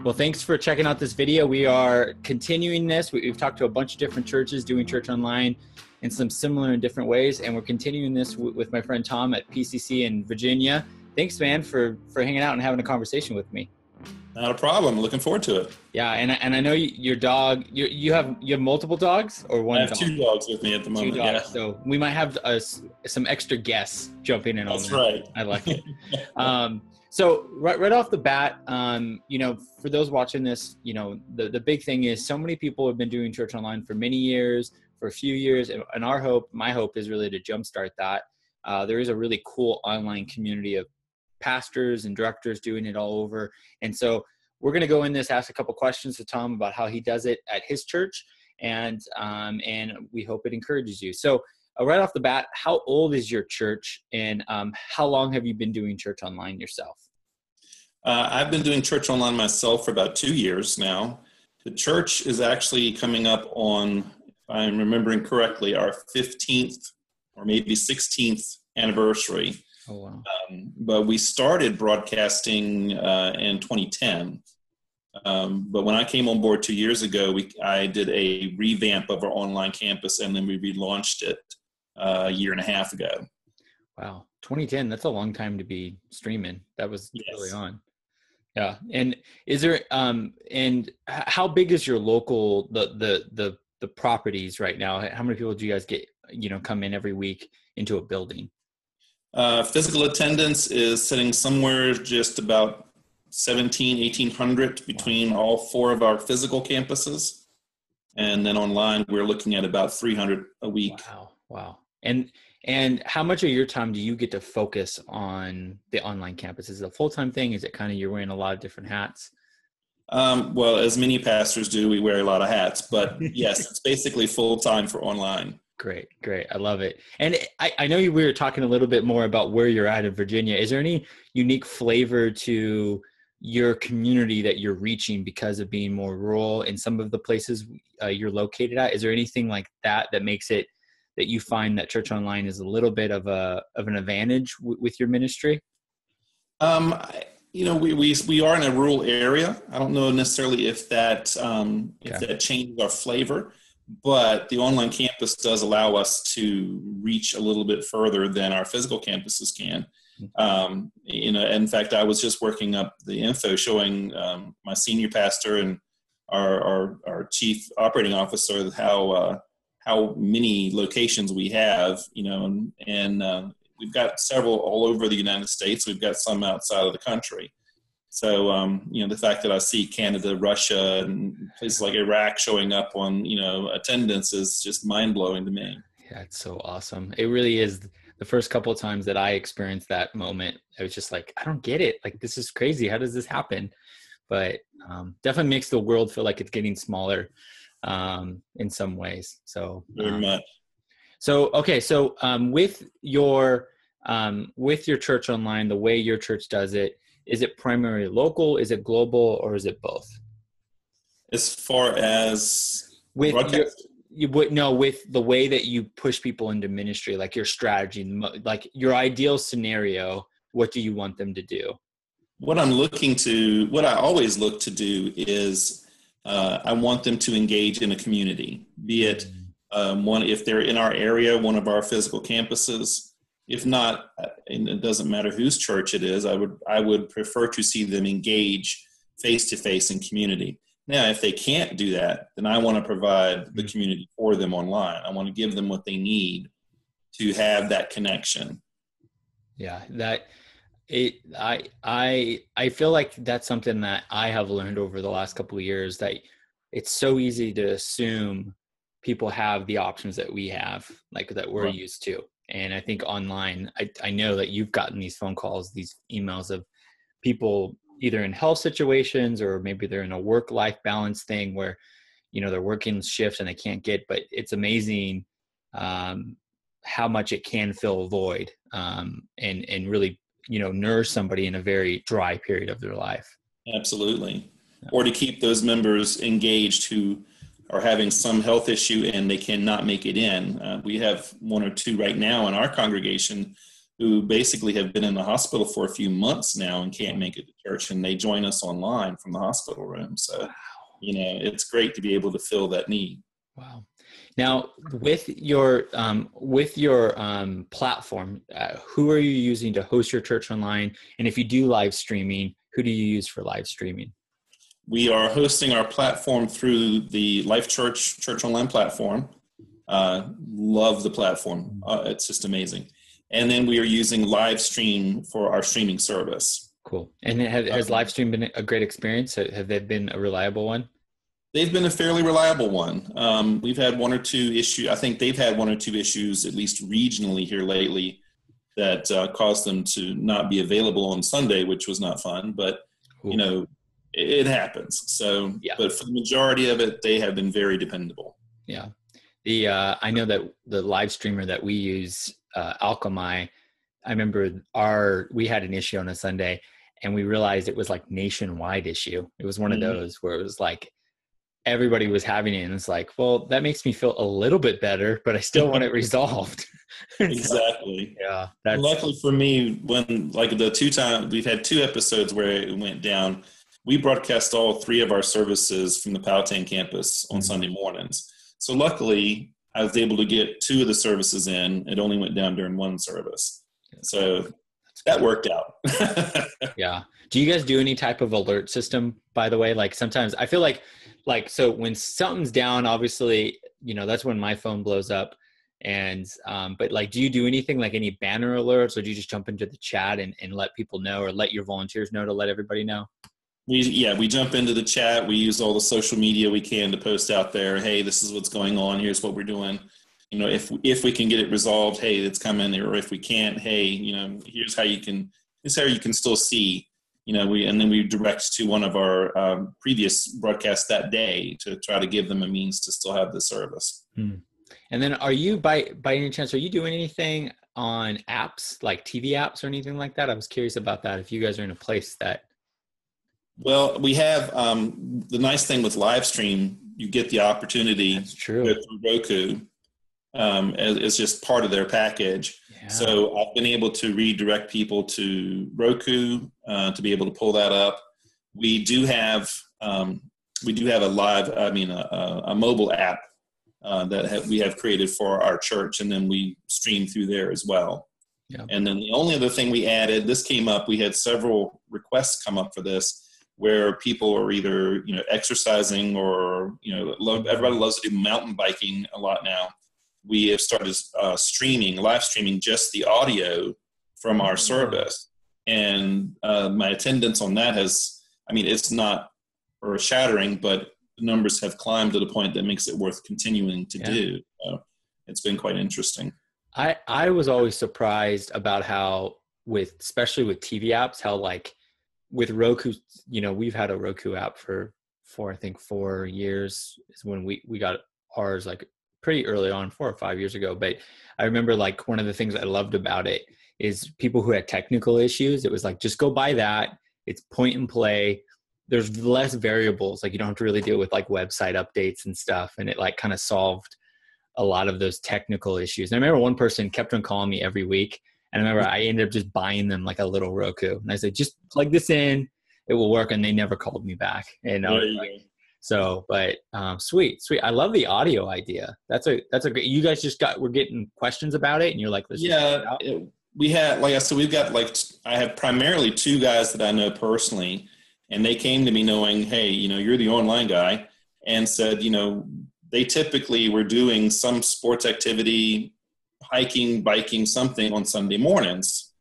Well, thanks for checking out this video. We are continuing this. We've talked to a bunch of different churches doing church online in some similar and different ways, and we're continuing this with my friend Tom at PCC in Virginia. Thanks, man, for hanging out and having a conversation with me. Not a problem. Looking forward to it. Yeah, and I know your dog. You have multiple dogs or one? I have dog? 2 dogs with me at the moment. 2 dogs. Yeah. So we might have some extra guests jumping in on That's that. right. I like it. So right off the bat, for those watching this, the big thing is so many people have been doing church online for many years, for a few years, and my hope is really to jumpstart that. There is a really cool online community of pastors and directors doing it all over, and so we're going to go in this, ask a couple questions to Tom about how he does it at his church, and we hope it encourages you. So right off the bat, how old is your church, and how long have you been doing church online yourself? I've been doing church online myself for about 2 years now. The church is actually coming up on, if I'm remembering correctly, our 15th or maybe 16th anniversary. Oh, wow. But we started broadcasting in 2010. But when I came on board 2 years ago, I did a revamp of our online campus, and then we relaunched it a year and a half ago. Wow. 2010, that's a long time to be streaming. That was early on. Yeah. And is there, and how big is your local, the properties right now? How many people do you guys get, come in every week into a building? Physical attendance is sitting somewhere just about 1,800 between all 4 of our physical campuses. And then online, we're looking at about 300 a week. Wow. And how much of your time do you get to focus on the online campus? Is it a full-time thing? Is it kind of you're wearing a lot of different hats? Well, as many pastors do, we wear a lot of hats. But yes, it's basically full-time for online. Great. I love it. And I know we were talking a little bit more about where you're at in Virginia. Is there any unique flavor to your community that you're reaching because of being more rural in some of the places you're located at? Is there anything like that makes it that you find that church online is a little bit of an advantage with your ministry? We are in a rural area. I don't know necessarily if that changes our flavor, but the online campus does allow us to reach a little bit further than our physical campuses can. In fact, I was just working up the info showing my senior pastor and our chief operating officer how many locations we have, and we've got several all over the United States. We've got some outside of the country. So, the fact that I see Canada, Russia, and places like Iraq showing up on, attendance is just mind-blowing to me. Yeah, it's so awesome. It really is. The first couple of times that I experienced that moment, I was just like, I don't get it. Like, this is crazy. How does this happen? But definitely makes the world feel like it's getting smaller in some ways. So very much. So, okay. So with your church online, the way your church does it, is it primarily local? Is it global? Or is it both? As far as with with the way that you push people into ministry, like your strategy, like your ideal scenario, what do you want them to do? What I always look to do is I want them to engage in a community, be it if they're in our area, one of our physical campuses. If not, and it doesn't matter whose church it is, I would prefer to see them engage face-to-face in community. Now, if they can't do that, then I want to provide the community for them online. I want to give them what they need to have that connection. Yeah, I feel like that's something that I have learned over the last couple of years, that it's so easy to assume people have the options that we have, like that we're used to. And I think online, I know that you've gotten these phone calls, these emails of people either in health situations or maybe they're in a work-life balance thing where, they're working shifts and they can't get, but it's amazing how much it can fill a void and really, nourish somebody in a very dry period of their life. Absolutely. Or to keep those members engaged who are having some health issue and they cannot make it in. We have 1 or 2 right now in our congregation who basically have been in the hospital for a few months now and can't make it to church, and they join us online from the hospital room. So, it's great to be able to fill that need. Wow. Now, with your platform, who are you using to host your church online? And if you do live streaming, who do you use for live streaming? We are hosting our platform through the Life Church Online platform. Love the platform. It's just amazing. And then we are using live stream for our streaming service. Cool. And has live stream been a great experience? Have they been a reliable one? They've been a fairly reliable one. We've had one or two issues. I think they've had one or two issues, at least regionally here lately, that caused them to not be available on Sunday, which was not fun. But, cool. It happens. So, yeah. But for the majority of it, they have been very dependable. Yeah. I know that the live streamer that we use, Alchemy, I remember we had an issue on a Sunday, and we realized it was like nationwide issue. It was one of those where it was like everybody was having it, and it's like, well, that makes me feel a little bit better, but I still want it resolved. Exactly. So, yeah. Luckily for me, when like the 2 times we've had 2 episodes where it went down, we broadcast all 3 of our services from the Powhatan campus on Sunday mornings. So luckily, I was able to get 2 of the services in. It only went down during 1 service. So that worked out. Yeah. Do you guys do any type of alert system, by the way? Like sometimes I feel like so when something's down, obviously, that's when my phone blows up. And, but like, do you do anything like any banner alerts, or do you just jump into the chat and let people know, or let your volunteers know to let everybody know? We jump into the chat. We use all the social media we can to post out there. Hey, this is what's going on. Here's what we're doing. If we can get it resolved, hey, it's coming. Or if we can't, hey, here's how you can still see. And then we direct to one of our previous broadcasts that day to try to give them a means to still have the service. And then, are you by any chance, are you doing anything on apps like TV apps or anything like that? I was curious about that. If you guys are in a place that. Well, we have the nice thing with live stream, you get the opportunity. That's true. With Roku. It's just part of their package. Yeah. So I've been able to redirect people to Roku to be able to pull that up. We do have a mobile app that we have created for our church, and then we stream through there as well. Yeah. And then the only other thing we added, this came up, we had several requests come up for this, where people are either exercising or everybody loves to do mountain biking a lot now. We have started live streaming just the audio from our service. And my attendance on that it's not earth-shattering, but the numbers have climbed to the point that makes it worth continuing to do. So it's been quite interesting. I was always surprised about how especially with TV apps, how like with Roku, we've had a Roku app for 4 years is when we got ours, like pretty early on, 4 or 5 years ago. But I remember like one of the things I loved about it is people who had technical issues. It was like, just go buy that. It's point and play. There's less variables. Like you don't have to really deal with like website updates and stuff. And it like kind of solved a lot of those technical issues. And I remember one person kept on calling me every week. And I remember I ended up just buying them like a little Roku. And I said, just plug this in, it will work. And they never called me back. And sweet. I love the audio idea. That's a great, you guys we're getting questions about it, and you're like, we had, like I said, we've got I have primarily 2 guys that I know personally, and they came to me knowing, hey, you're the online guy, and said, they typically were doing some sports activity, hiking, biking, something on Sunday mornings.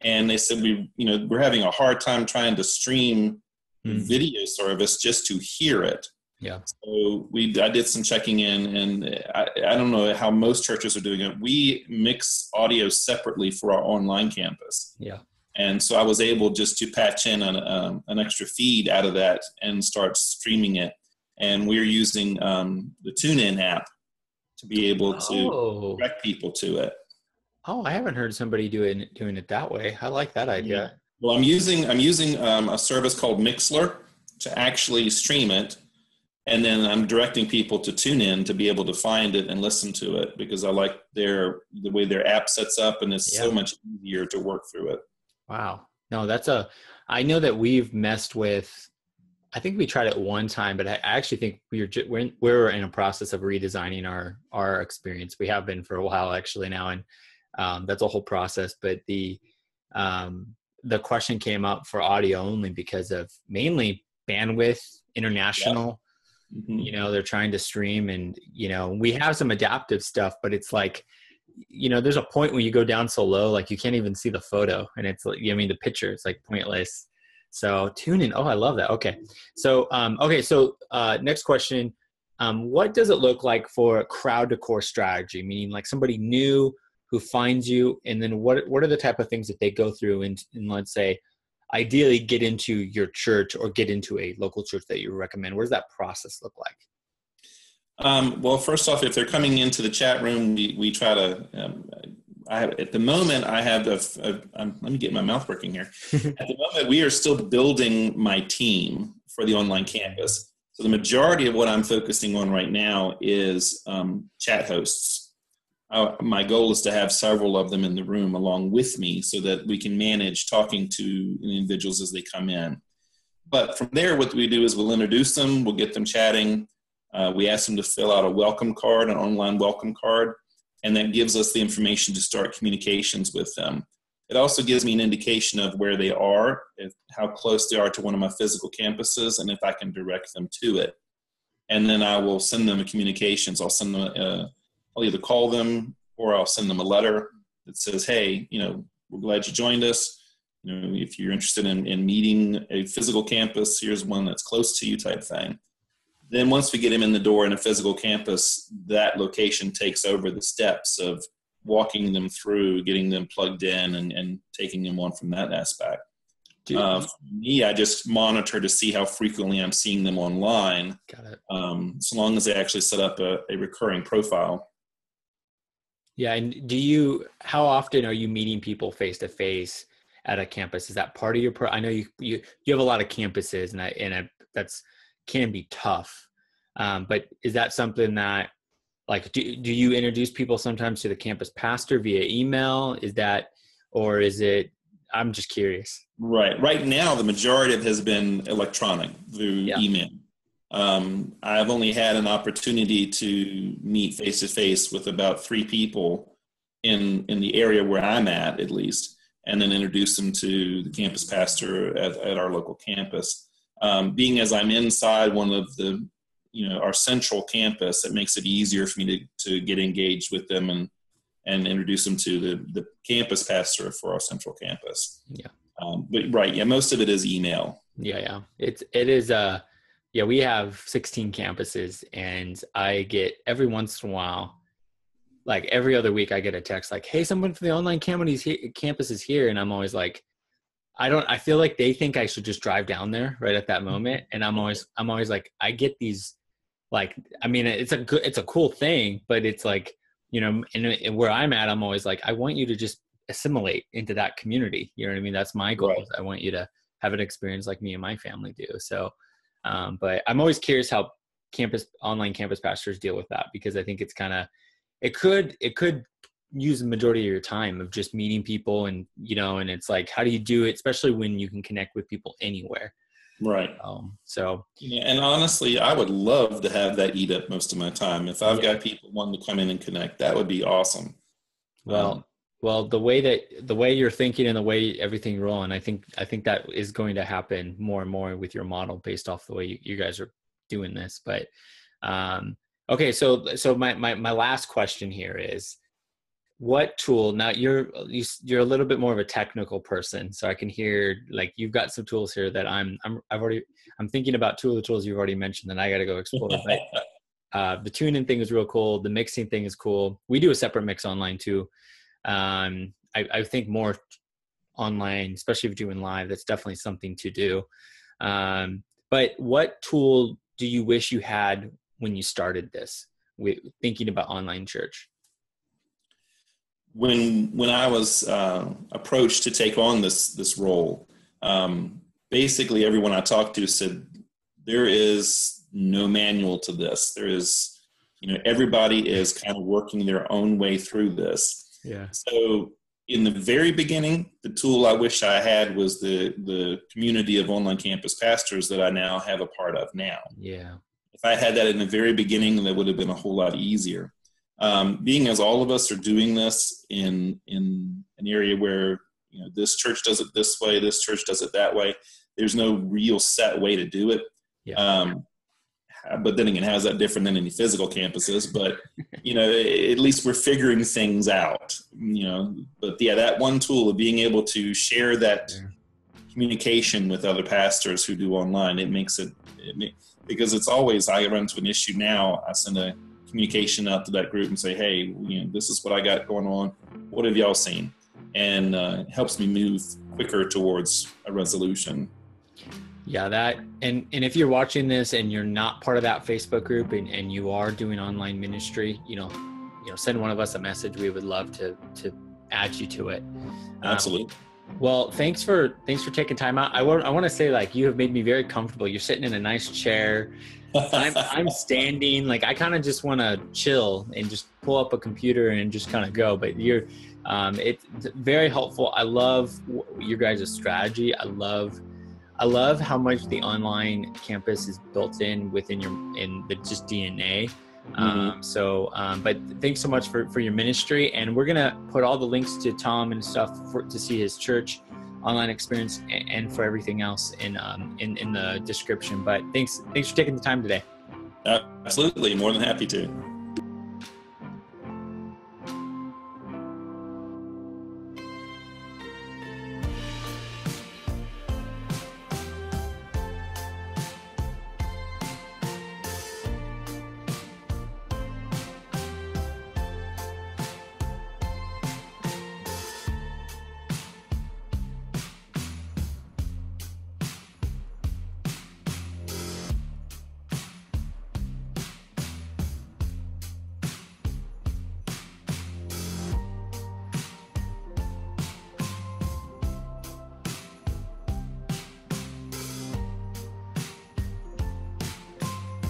And they said, we're having a hard time trying to stream video service just to hear it. Yeah. So I did some checking in, and I don't know how most churches are doing it. We mix audio separately for our online campus. Yeah. And so I was able just to patch in an extra feed out of that and start streaming it. And we're using the TuneIn app to be able to direct people to it. Oh, I haven't heard somebody doing it that way. I like that idea. Yeah. Well, I'm using a service called Mixler to actually stream it. And then I'm directing people to tune in to be able to find it and listen to it, because I like the way their app sets up, and it's so much easier to work through it. Wow. No, I know that we've messed with, I think we tried it one time, but I actually think we're in a process of redesigning our experience. We have been for a while actually now. And that's a whole process, but the question came up for audio only because of mainly bandwidth, international. They're trying to stream, and we have some adaptive stuff, but it's like, there's a point when you go down so low, like you can't even see the photo, and it's like, the picture, it's like pointless. So tune in. Oh, I love that. Okay. So next question. What does it look like for crowd to core strategy? Meaning like somebody new who finds you, and then what are the type of things that they go through and let's say ideally get into your church or get into a local church that you recommend? What does that process look like? Well, first off, if they're coming into the chat room, we try to, at the moment I have, let me get my mouth working here. At the moment, we are still building my team for the online campus. So the majority of what I'm focusing on right now is chat hosts. My goal is to have several of them in the room along with me so that we can manage talking to individuals as they come in. But from there, what we do is we'll introduce them, we'll get them chatting. We ask them to fill out a welcome card, an online welcome card, and that gives us the information to start communications with them. It also gives me an indication of where they are, how close they are to one of my physical campuses, and if I can direct them to it. And then I will send them a communications. I'll either call them or I'll send them a letter that says, hey, we're glad you joined us. If you're interested in meeting a physical campus, here's one that's close to you type thing. Then once we get them in the door in a physical campus, that location takes over the steps of walking them through, getting them plugged in, and taking them on from that aspect. For me, I just monitor to see how frequently I'm seeing them online. Got it. So long as they actually set up a recurring profile. Yeah. And how often are you meeting people face to face at a campus? Is that part of your I know you have a lot of campuses, and that's can be tough. But is that something that, like, do you introduce people sometimes to the campus pastor via email? Or is it, I'm just curious. Right now, the majority of it has been electronic through email. I've only had an opportunity to meet face to face with about 3 people in the area where I'm at least, and then introduce them to the campus pastor at our local campus. Being as I'm inside one of the, our central campus, it makes it easier for me to get engaged with them and introduce them to the campus pastor for our central campus. Yeah. But most of it is email. Yeah. It is, we have 16 campuses, and I get every once in a while, like every other week, I get a text like, hey, someone from the online campus is here. And I'm always like, I feel like they think I should just drive down there right at that moment. And I'm always like, I get these, like, I mean, it's a cool thing, but it's like, and where I'm at, I'm always like, I want you to just assimilate into that community. You know what I mean? That's my goal. Right. I want you to have an experience like me and my family do. So, but I'm always curious how online campus pastors deal with that, because I think it's it could use the majority of your time of just meeting people, and and it's like, how do you do it, especially when you can connect with people anywhere? Right. So yeah, and honestly, I would love to have that eat up most of my time. If I've got people wanting to come in and connect, that would be awesome. Well, the way you're thinking and the way everything rolling, I think that is going to happen more and more with your model based off the way you guys are doing this. But okay, so my last question here is, what tool, now you're a little bit more of a technical person, so I can hear, like, you've got some tools here that I'm thinking about. 2 of the tools you've already mentioned that I got to go explore. But the tuning thing is real cool. The mixing thing is cool. We do a separate mix online too. I think more online, especially if you're doing live, that's definitely something to do. But what tool do you wish you had when you started this, thinking about online church? When I was approached to take on this role, basically everyone I talked to said there is no manual to this. There is, everybody is kind of working their own way through this. Yeah. So in the very beginning, the tool I wish I had was the community of online campus pastors that I now have a part of now. Yeah. If I had that in the very beginning, that would have been a whole lot easier. Being as all of us are doing this in an area where, this church does it this way, this church does it that way, there's no real set way to do it. Yeah. But then again, how is that different than any physical campuses? But, at least we're figuring things out, but yeah, that one tool of being able to share that communication with other pastors who do online, it makes it because it's always, I run into an issue now, I send a communication out to that group and say, hey, this is what I got going on. What have y'all seen? And it helps me move quicker towards a resolution. Yeah, and if you're watching this and you're not part of that Facebook group and you are doing online ministry, send one of us a message. We would love to add you to it. Absolutely. Well, thanks for taking time out. I want to say, like, you have made me very comfortable. You're sitting in a nice chair. I'm standing. Like, I kind of just want to chill and just pull up a computer and just kind of go. But it's very helpful. I love your guys' strategy. I love how much the online campus is built in within in the just DNA. But thanks so much for your ministry, and we're gonna put all the links to Tom and stuff to see his church online experience and for everything else in the description. But thanks for taking the time today. Absolutely, more than happy to.